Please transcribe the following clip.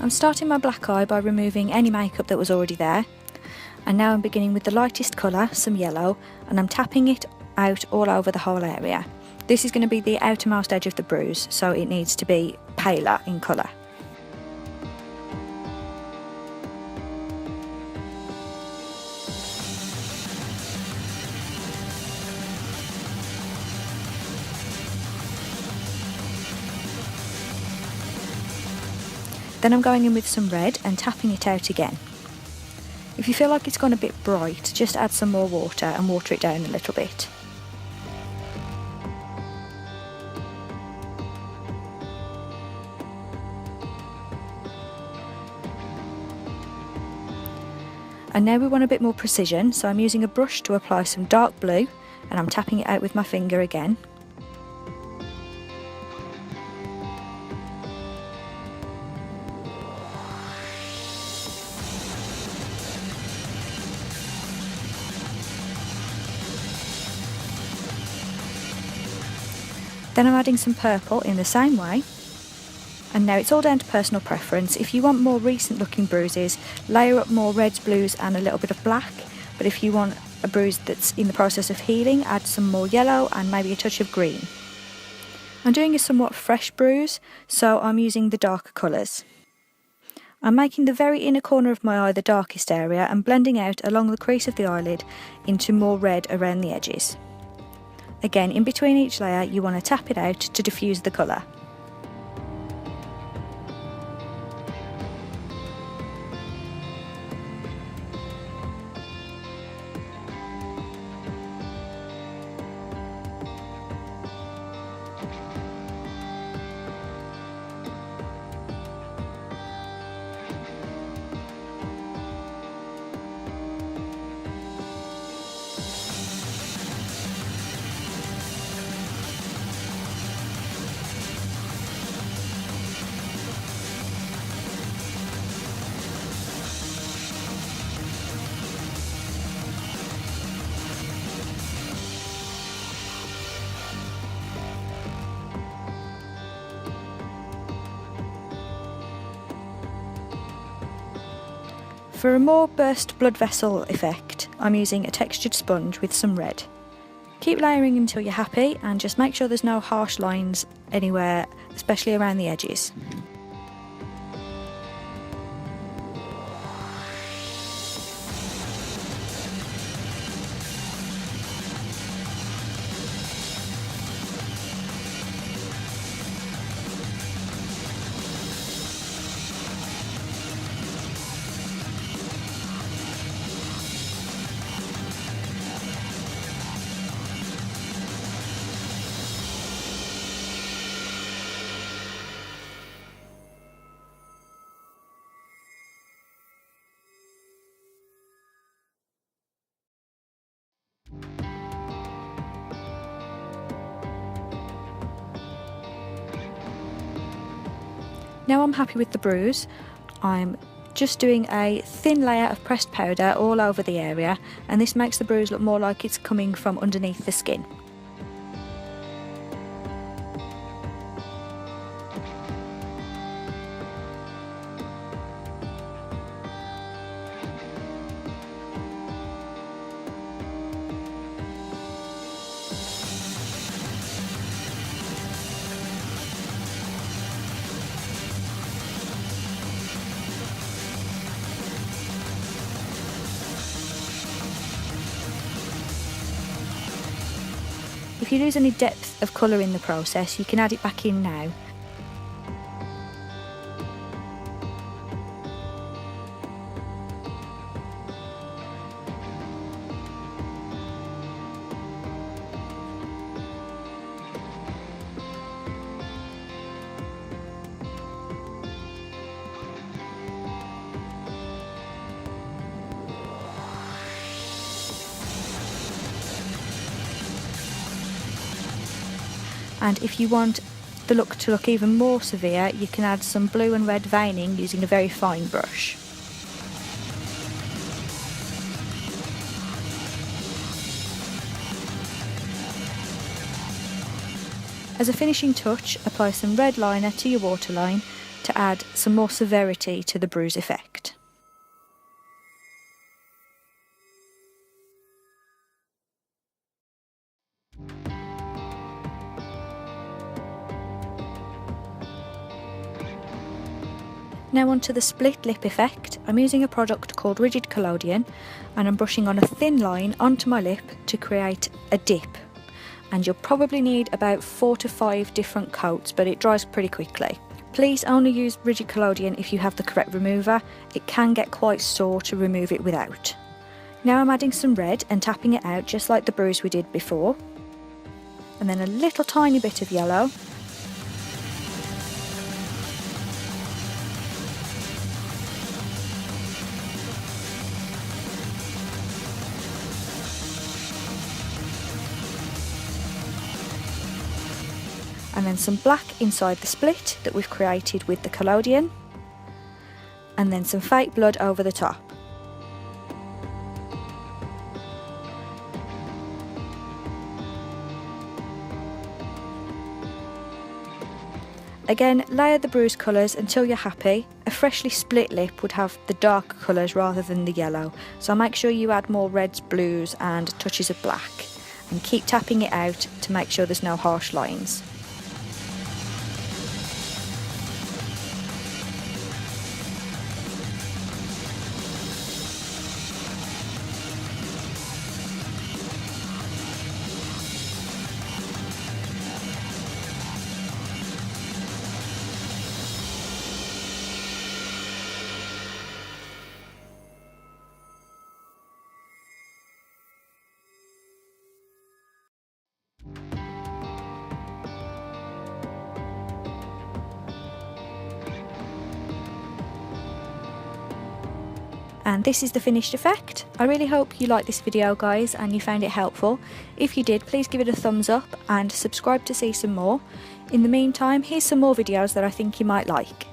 I'm starting my black eye by removing any makeup that was already there, and now I'm beginning with the lightest colour, some yellow, and I'm tapping it out all over the whole area. This is going to be the outermost edge of the bruise, so it needs to be paler in colour. Then I'm going in with some red and tapping it out again. If you feel like it's gone a bit bright, just add some more water and water it down a little bit. And now we want a bit more precision, so I'm using a brush to apply some dark blue and I'm tapping it out with my finger again. Then I'm adding some purple in the same way. And now it's all down to personal preference. If you want more recent looking bruises, layer up more reds, blues and a little bit of black. But if you want a bruise that's in the process of healing, add some more yellow and maybe a touch of green. I'm doing a somewhat fresh bruise, so I'm using the darker colours. I'm making the very inner corner of my eye the darkest area and blending out along the crease of the eyelid into more red around the edges. Again, in between each layer you want to tap it out to diffuse the colour. For a more burst blood vessel effect, I'm using a textured sponge with some red. Keep layering until you're happy and just make sure there's no harsh lines anywhere, especially around the edges. Now I'm happy with the bruise. I'm just doing a thin layer of pressed powder all over the area, and this makes the bruise look more like it's coming from underneath the skin. If you lose any depth of colour in the process, you can add it back in now. And if you want the look to look even more severe, you can add some blue and red veining using a very fine brush. As a finishing touch, apply some red liner to your waterline to add some more severity to the bruise effect. Now onto the split lip effect. I'm using a product called Rigid Collodion, and I'm brushing on a thin line onto my lip to create a dip. And you'll probably need about 4 to 5 different coats, but it dries pretty quickly. Please only use Rigid Collodion if you have the correct remover. It can get quite sore to remove it without. Now I'm adding some red and tapping it out just like the bruise we did before. And then a little tiny bit of yellow. And then some black inside the split that we've created with the collodion, and then some fake blood over the top. Again, layer the bruise colours until you're happy. A freshly split lip would have the dark colours rather than the yellow, so make sure you add more reds, blues and touches of black, and keep tapping it out to make sure there's no harsh lines. And this is the finished effect. I really hope you liked this video, guys, and you found it helpful. If you did, please give it a thumbs up and subscribe to see some more. In the meantime, here's some more videos that I think you might like.